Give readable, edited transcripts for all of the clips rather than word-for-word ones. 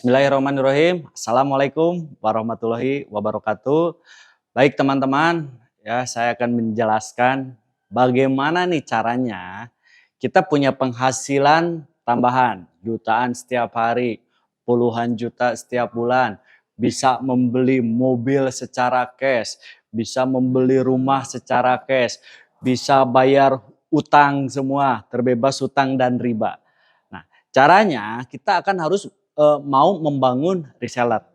Bismillahirrahmanirrahim. Assalamualaikum warahmatullahi wabarakatuh. Baik teman-teman, ya saya akan menjelaskan bagaimana nih caranya kita punya penghasilan tambahan jutaan setiap hari, puluhan juta setiap bulan, bisa membeli mobil secara cash, bisa membeli rumah secara cash, bisa bayar utang semua, terbebas utang dan riba. Nah, caranya kita akan harus mau membangun reseller.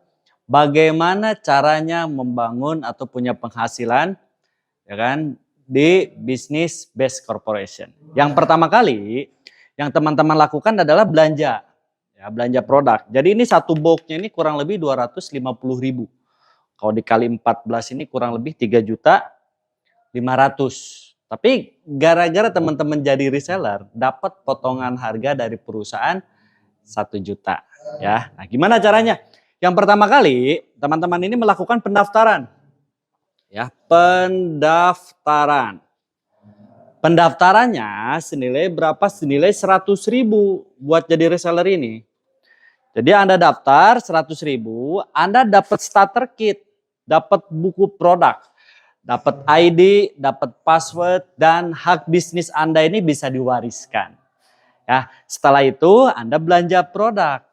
Bagaimana caranya membangun atau punya penghasilan ya kan di bisnis based corporation. Yang pertama kali yang teman-teman lakukan adalah belanja. Ya, belanja produk. Jadi ini satu boxnya ini kurang lebih 250.000. Kalau dikali 14 ini kurang lebih 3.500.000. Tapi gara-gara teman-teman jadi reseller dapat potongan harga dari perusahaan 1 juta. Ya, nah gimana caranya? Yang pertama kali teman-teman ini melakukan pendaftaran. Ya, pendaftaran. Pendaftarannya senilai berapa? Senilai 100.000 buat jadi reseller ini. Jadi Anda daftar 100.000, Anda dapat starter kit, dapat buku produk, dapat ID, dapat password, dan hak bisnis Anda ini bisa diwariskan. Ya, setelah itu Anda belanja produk.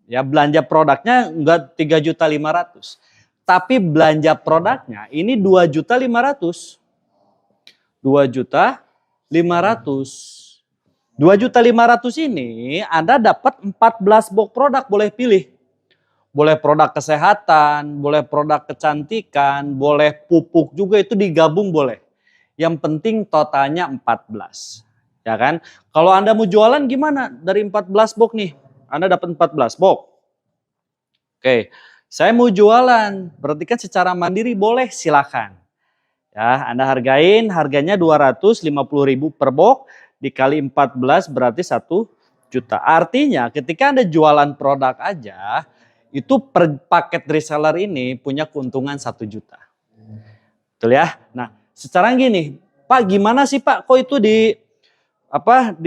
Ya, belanja produknya enggak 3.500.000. Tapi belanja produknya ini 2.500.000. 2.500.000. 2.500.000 ini Anda dapat 14 box produk, boleh pilih. Boleh produk kesehatan, boleh produk kecantikan, boleh pupuk juga, itu digabung boleh. Yang penting totalnya 14. Ya kan? Kalau Anda mau jualan gimana? Dari 14 box nih, Anda dapat 14 box. Oke, saya mau jualan, berarti kan secara mandiri boleh, silakan. Ya, Anda hargain, harganya 250.000 per box, dikali 14 berarti 1 juta. Artinya ketika Anda jualan produk aja, itu per paket reseller ini punya keuntungan 1 juta. Betul ya? Nah, secara gini, Pak gimana sih Pak, kok itu di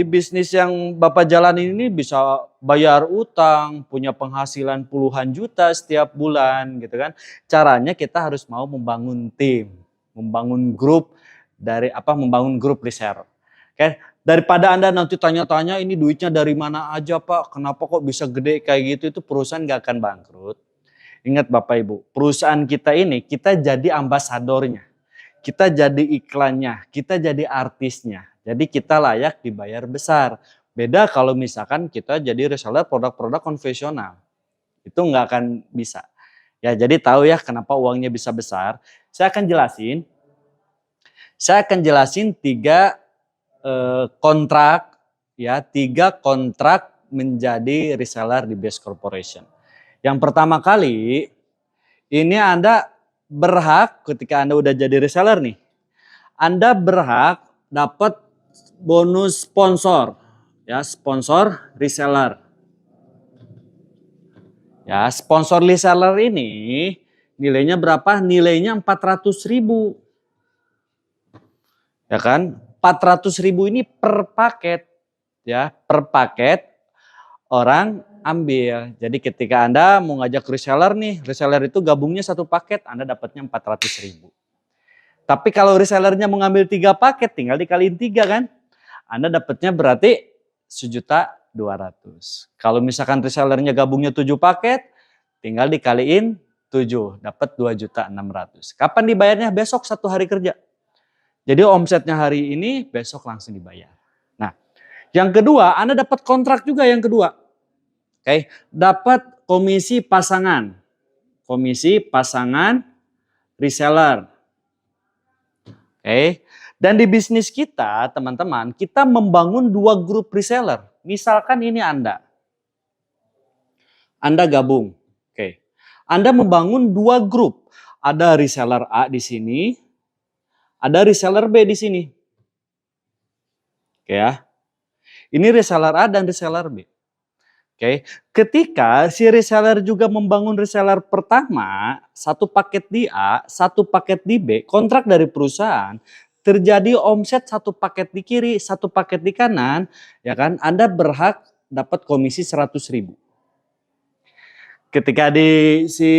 bisnis yang Bapak jalanin ini bisa bayar utang, punya penghasilan puluhan juta setiap bulan gitu kan. Caranya kita harus mau membangun tim, membangun grup membangun grup reseller. Oke, daripada Anda nanti tanya-tanya ini duitnya dari mana aja Pak, kenapa kok bisa gede kayak gitu, itu perusahaan gak akan bangkrut. Ingat Bapak Ibu, perusahaan kita ini kita jadi ambasadornya. Kita jadi iklannya, kita jadi artisnya. Jadi kita layak dibayar besar. Beda kalau misalkan kita jadi reseller produk-produk konvensional. Itu nggak akan bisa. Ya, jadi tahu ya kenapa uangnya bisa besar. Saya akan jelasin 3 kontrak, ya, 3 kontrak menjadi reseller di Best Corporation. Yang pertama kali, ini Anda berhak ketika Anda udah jadi reseller nih, Anda berhak dapat bonus sponsor, ya, sponsor reseller. Ya, sponsor reseller ini nilainya berapa? Nilainya 400.000. Ya kan? 400.000 ini per paket, ya, per paket orang ambil. Jadi ketika Anda mau ngajak reseller nih, reseller itu gabungnya 1 paket, Anda dapatnya 400.000. Tapi kalau resellernya mau ngambil 3 paket, tinggal dikaliin 3 kan. Anda dapatnya berarti 1.200.000. Kalau misalkan resellernya gabungnya 7 paket, tinggal dikaliin 7, dapat 2.600.000. Kapan dibayarnya? Besok 1 hari kerja. Jadi omsetnya hari ini, besok langsung dibayar. Nah, yang kedua, Anda dapat kontrak juga yang kedua. Oke, dapat komisi pasangan. Komisi pasangan reseller. Oke. Dan di bisnis kita, teman-teman, kita membangun 2 grup reseller. Misalkan ini Anda gabung. Oke. Anda membangun 2 grup. Ada reseller A di sini, ada reseller B di sini. Oke ya. Ini reseller A dan reseller B. Oke. Ketika si reseller juga membangun reseller pertama, 1 paket di A, 1 paket di B, kontrak dari perusahaan, terjadi omset 1 paket di kiri, 1 paket di kanan, ya kan? Anda berhak dapat komisi 100.000. Ketika di si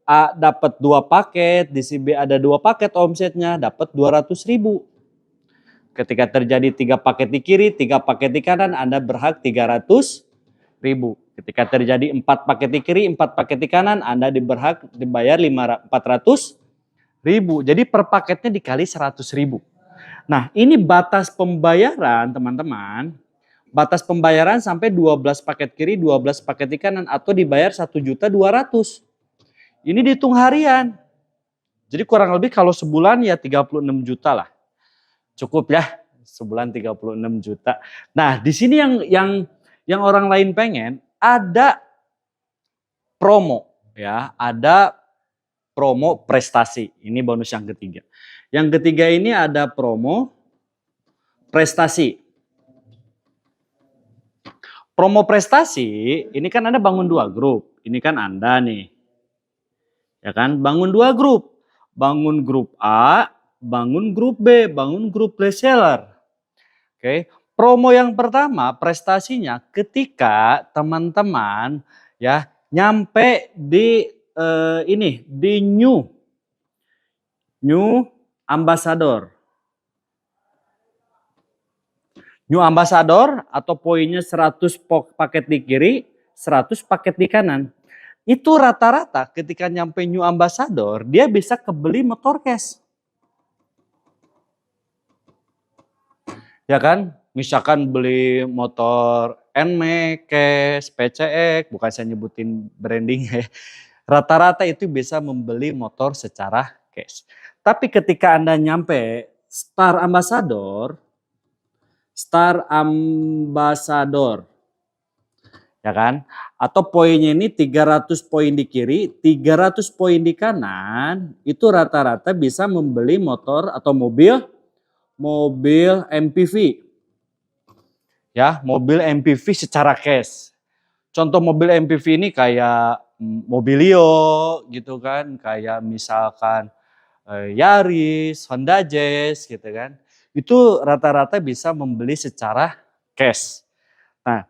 A dapat 2 paket, di si B ada 2 paket omsetnya, dapat 200.000. Ketika terjadi 3 paket di kiri, 3 paket di kanan, Anda berhak 300.000. Ketika terjadi 4 paket di kiri, 4 paket di kanan, Anda berhak dibayar 400.000. Jadi per paketnya dikali 100.000. Nah, ini batas pembayaran, teman-teman. Batas pembayaran sampai 12 paket kiri, 12 paket di kanan, atau dibayar 1.200.000. Ini dihitung harian. Jadi kurang lebih kalau sebulan ya 36 juta lah. Cukup ya, sebulan 36 juta. Nah, di sini yang orang lain pengen ada promo ya, ada promo prestasi. Ini bonus yang ketiga. Yang ketiga ini ada promo prestasi. Promo prestasi, ini kan Anda bangun 2 grup. Ini kan Anda nih. Ya kan, bangun 2 grup. Bangun grup A, bangun grup B, bangun grup reseller. Oke, promo yang pertama prestasinya ketika teman-teman ya nyampe di di new ambassador. New ambassador atau poinnya 100 paket di kiri, 100 paket di kanan. Itu rata-rata ketika nyampe new ambassador dia bisa kebeli motor cash. Ya kan? Misalkan beli motor NMAX, cash, PCX, bukan saya nyebutin branding ya. Rata-rata itu bisa membeli motor secara cash. Tapi ketika Anda nyampe Star Ambassador, ya kan? Atau poinnya ini 300 poin di kiri, 300 poin di kanan, itu rata-rata bisa membeli motor atau mobil MPV. Ya, mobil MPV secara cash. Contoh mobil MPV ini kayak Mobilio gitu kan, kayak misalkan Yaris, Honda Jazz gitu kan. Itu rata-rata bisa membeli secara cash. Nah,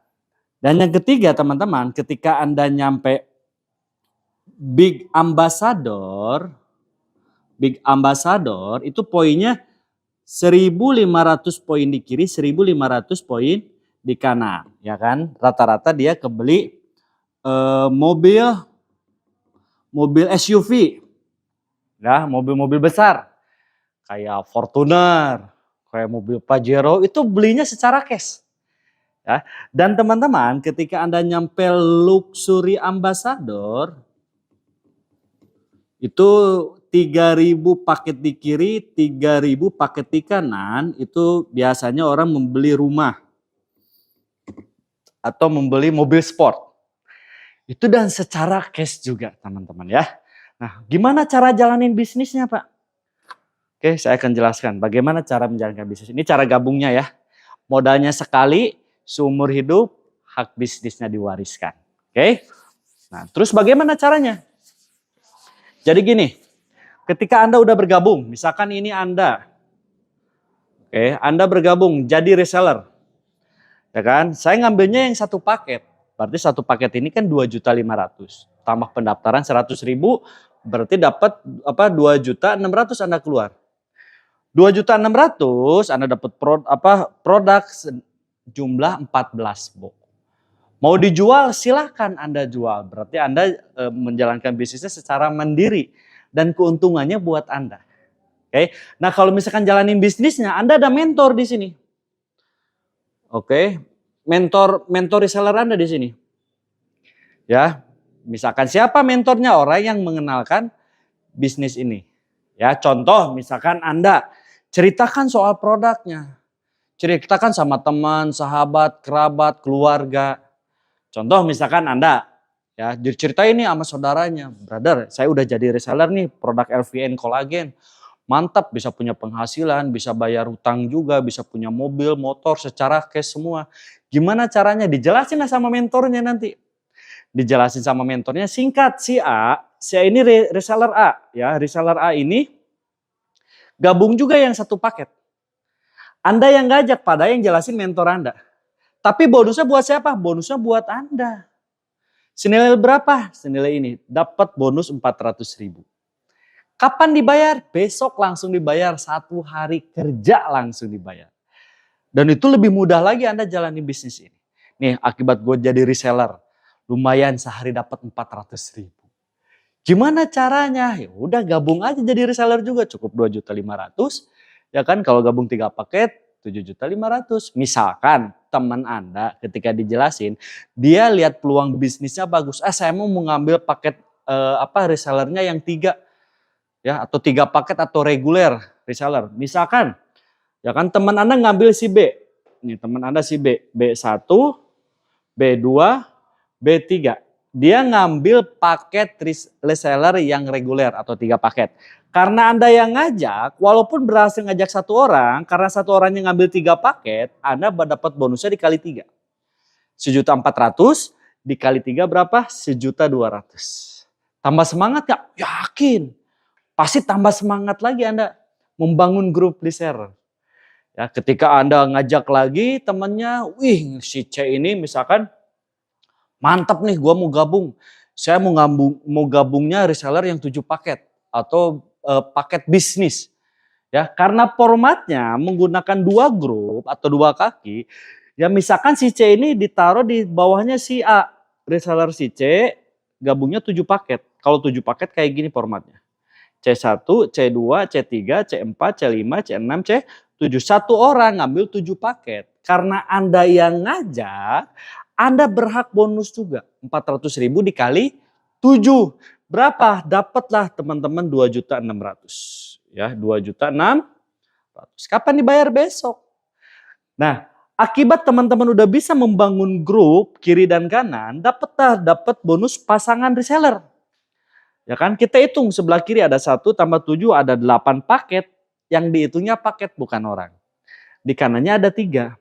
dan yang ketiga teman-teman, ketika Anda nyampe Big Ambassador itu poinnya 1.500 poin di kiri, 1.500 poin di kanan, ya kan? Rata-rata dia kebeli mobil SUV, ya, mobil-mobil besar, kayak Fortuner, kayak mobil Pajero, itu belinya secara cash. Ya. Dan teman-teman, ketika Anda nyampe Luxury Ambassador, itu 3.000 paket di kiri, 3.000 paket di kanan, itu biasanya orang membeli rumah atau membeli mobil sport. Itu dan secara cash juga teman-teman ya. Nah, gimana cara jalanin bisnisnya Pak? Oke, saya akan jelaskan bagaimana cara menjalankan bisnis. Ini cara gabungnya ya. Modalnya sekali, seumur hidup, hak bisnisnya diwariskan. Oke. Nah, terus bagaimana caranya? Jadi gini, ketika Anda udah bergabung, misalkan ini Anda, Anda bergabung jadi reseller, ya kan? Saya ngambilnya yang 1 paket, berarti 1 paket ini kan 2.500.000, tambah pendaftaran 100.000, berarti dapat 2.600.000 Anda keluar. 2.600.000 Anda dapat produk jumlah 14 box. Mau dijual silahkan Anda jual. Berarti Anda menjalankan bisnisnya secara mandiri. Dan keuntungannya buat Anda. Oke. Nah kalau misalkan jalanin bisnisnya Anda ada mentor di sini. Oke. Mentor reseller Anda di sini. Ya. Misalkan siapa mentornya? Orang yang mengenalkan bisnis ini. Ya, contoh misalkan Anda ceritakan soal produknya. Ceritakan sama teman, sahabat, kerabat, keluarga. Contoh misalkan Anda ya diceritain nih sama saudaranya, brother saya udah jadi reseller nih produk LVN kolagen, mantap bisa punya penghasilan, bisa bayar hutang juga, bisa punya mobil, motor secara cash semua. Gimana caranya? Dijelasin lah sama mentornya nanti. Dijelasin sama mentornya singkat si A ini reseller A ya, reseller A ini gabung juga yang 1 paket. Anda yang ngajak pada yang jelasin mentor Anda. Tapi bonusnya buat siapa? Bonusnya buat Anda. Senilai berapa? Senilai ini, dapat bonus 400.000. Kapan dibayar? Besok langsung dibayar, 1 hari kerja langsung dibayar. Dan itu lebih mudah lagi Anda jalani bisnis ini. Nih akibat gue jadi reseller, lumayan sehari dapat 400.000. Gimana caranya? Ya udah gabung aja jadi reseller juga, cukup 2.500.000. Ya kan kalau gabung 3 paket 7.500.000. Misalkan teman Anda ketika dijelasin, dia lihat peluang bisnisnya bagus. Saya mau mengambil paket resellernya yang 3 ya, atau 3 paket atau reguler reseller. Misalkan ya kan teman Anda ngambil si B. Nih teman Anda si B, B1, B2, B3. Dia ngambil paket reseller yang reguler atau 3 paket. Karena Anda yang ngajak, walaupun berhasil ngajak 1 orang, karena 1 orang yang ngambil 3 paket, Anda dapat bonusnya dikali 3. 1.400.000 dikali 3 berapa? 1.200.000. Tambah semangat gak? Yakin. Pasti tambah semangat lagi Anda membangun grup reseller. Ya, ketika Anda ngajak lagi temannya, wih si C ini misalkan, mantap nih gua mau gabung. Saya mau gabungnya reseller yang 7 paket atau paket bisnis. Ya, karena formatnya menggunakan 2 grup atau 2 kaki. Ya misalkan si C ini ditaruh di bawahnya si A. Reseller si C gabungnya 7 paket. Kalau 7 paket kayak gini formatnya. C1, C2, C3, C4, C5, C6, C7. 1 orang ngambil 7 paket. Karena Anda yang ngajak, Anda berhak bonus juga. 400.000 dikali 7. Berapa? Dapatlah teman-teman 2.600.000. Ya, 2.600.000. Kapan dibayar? Besok. Nah, akibat teman-teman udah bisa membangun grup kiri dan kanan, dapat bonus pasangan reseller. Ya kan, kita hitung sebelah kiri ada 1 tambah 7 ada 8 paket. Yang dihitungnya paket bukan orang. Di kanannya ada 3.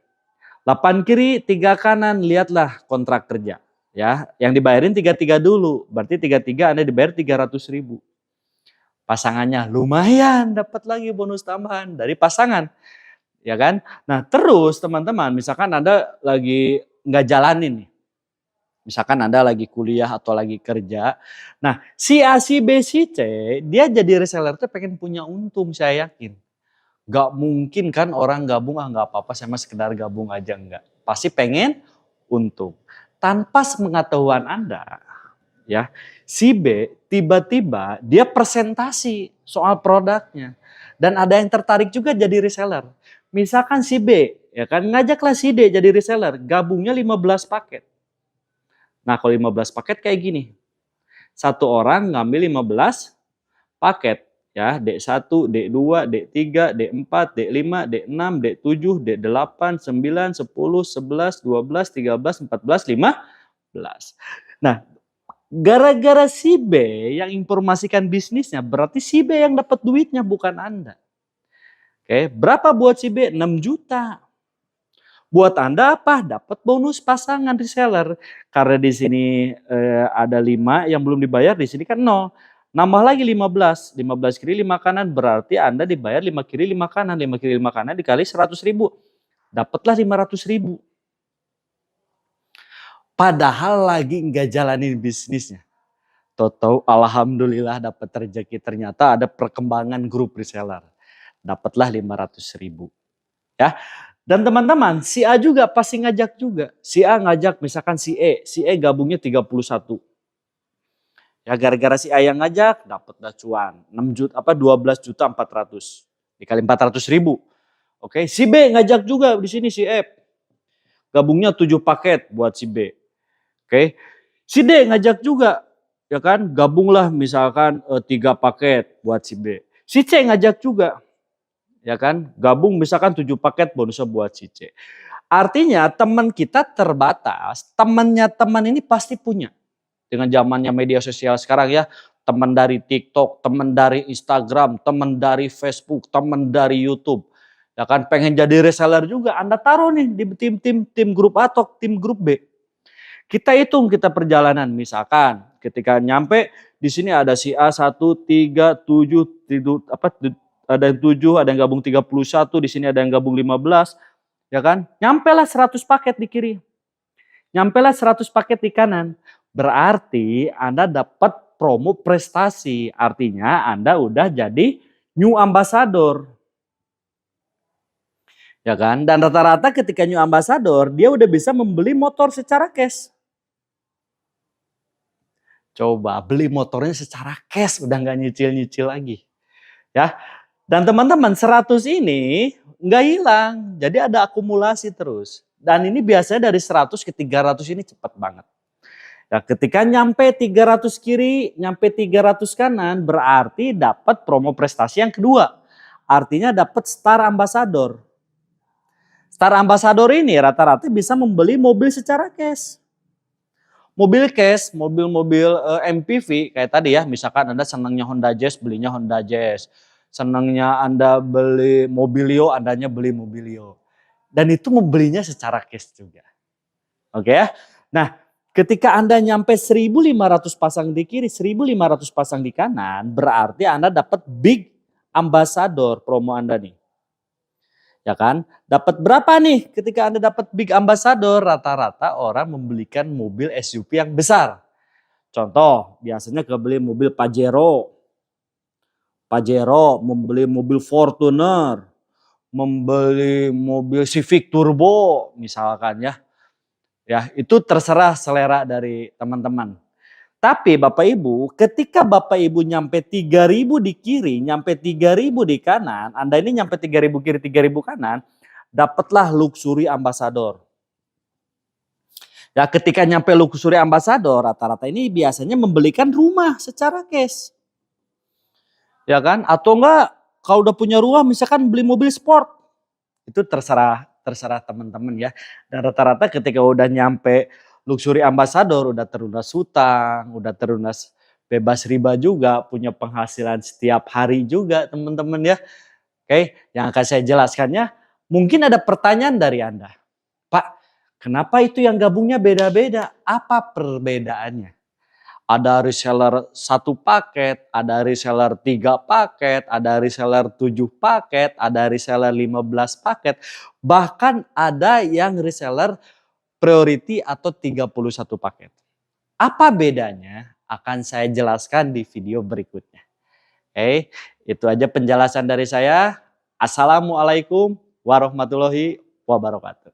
8 kiri, 3 kanan, lihatlah kontrak kerja. Ya, yang dibayarin 3-3 dulu. Berarti 3-3 Anda dibayar 300.000. Pasangannya lumayan dapat lagi bonus tambahan dari pasangan. Ya kan? Nah terus teman-teman misalkan Anda lagi nggak jalanin nih. Misalkan Anda lagi kuliah atau lagi kerja. Nah si A, si B, si C dia jadi reseller tuh pengen punya untung saya yakin. Gak mungkin kan orang gabung nggak apa-apa saya mah sekedar gabung aja enggak. Pasti pengen untung. Tanpa sepengetahuan Anda ya si B tiba-tiba dia presentasi soal produknya. Dan ada yang tertarik juga jadi reseller. Misalkan si B ya kan ngajaklah si D jadi reseller. Gabungnya 15 paket. Nah kalau 15 paket kayak gini. 1 orang ngambil 15 paket. Ya, D1, D2, D3, D4, D5, D6, D7, D8, 9, 10, 11, 12, 13, 14, 15. Nah, gara-gara si B yang informasikan bisnisnya, berarti si B yang dapat duitnya bukan Anda. Oke, berapa buat si B? 6 juta. Buat Anda apa? Dapat bonus pasangan reseller. Karena di sini ada 5 yang belum dibayar, di sini kan 0. Nambah lagi 15. 15 kiri 5 kanan berarti Anda dibayar 5 kiri 5 kanan. 5 kiri 5 kanan dikali 100.000. Dapatlah 500.000. Padahal lagi nggak jalanin bisnisnya. Tahu-tahu alhamdulillah dapat rezeki, ternyata ada perkembangan grup reseller. Dapatlah 500.000. Ya. Dan teman-teman, si A juga pasti ngajak juga. Si A ngajak misalkan si E gabungnya 31. Ya gara-gara si A yang ngajak dapatlah cuan 12.400.000 dikali 400.000. Oke, si B ngajak juga di sini si F. Gabungnya 7 paket buat si B. Oke. Si D ngajak juga ya kan, gabunglah misalkan 3 paket buat si B. Si C ngajak juga. Ya kan, gabung misalkan 7 paket bonusnya buat si C. Artinya teman kita terbatas, temannya teman ini pasti punya. Dengan zamannya media sosial sekarang ya, teman dari TikTok, teman dari Instagram, teman dari Facebook, teman dari YouTube. Ya kan, pengen jadi reseller juga, Anda taruh nih di tim grup A atau tim grup B. Kita hitung kita perjalanan, misalkan ketika nyampe di sini ada si A 1, 3, 7, ada yang 7, ada yang gabung 31, di sini ada yang gabung 15, ya kan? Nyampe lah 100 paket di kiri. Nyampe lah 100 paket di kanan. Berarti Anda dapat promo prestasi. Artinya Anda udah jadi new ambassador. Ya kan? Dan rata-rata ketika new ambassador, dia udah bisa membeli motor secara cash. Coba beli motornya secara cash, udah nggak nyicil-nyicil lagi. Ya. Dan teman-teman 100 ini nggak hilang. Jadi ada akumulasi terus. Dan ini biasanya dari 100 ke 300 ini cepat banget. Ya, ketika nyampe 300 kiri, nyampe 300 kanan, berarti dapat promo prestasi yang kedua. Artinya dapat Star Ambassador. Star Ambassador ini rata-rata bisa membeli mobil secara cash. Mobil cash, mobil-mobil MPV kayak tadi ya, misalkan Anda senangnya Honda Jazz, belinya Honda Jazz. Senangnya Anda beli Mobilio, Andanya beli Mobilio. Dan itu membelinya secara cash juga. Oke ya. Nah, ketika Anda nyampe 1.500 pasang di kiri, 1.500 pasang di kanan, berarti Anda dapat big ambassador promo Anda nih. Ya kan? Dapat berapa nih ketika Anda dapat big ambassador? Rata-rata orang membelikan mobil SUV yang besar. Contoh, biasanya kebeli mobil Pajero, membeli mobil Fortuner, membeli mobil Civic Turbo misalkan ya. Ya, itu terserah selera dari teman-teman. Tapi Bapak Ibu, ketika Bapak Ibu nyampe 3.000 di kiri, nyampe 3.000 di kanan, Anda ini nyampe 3.000 kiri, 3.000 kanan, dapatlah luxury ambassador. Ya, ketika nyampe luxury ambassador, rata-rata ini biasanya membelikan rumah secara cash. Ya kan? Atau enggak, kalau udah punya rumah misalkan beli mobil sport. Itu terserah teman-teman ya. Dan rata-rata ketika udah nyampe luxury ambassador, udah terlunas hutang, udah terlunas bebas riba juga, punya penghasilan setiap hari juga teman-teman ya. Oke, yang akan saya jelaskannya, mungkin ada pertanyaan dari Anda. Pak, kenapa itu yang gabungnya beda-beda? Apa perbedaannya? Ada reseller 1 paket, ada reseller 3 paket, ada reseller 7 paket, ada reseller 15 paket. Bahkan ada yang reseller priority atau 31 paket. Apa bedanya? Akan saya jelaskan di video berikutnya. Oke, itu aja penjelasan dari saya. Assalamualaikum warahmatullahi wabarakatuh.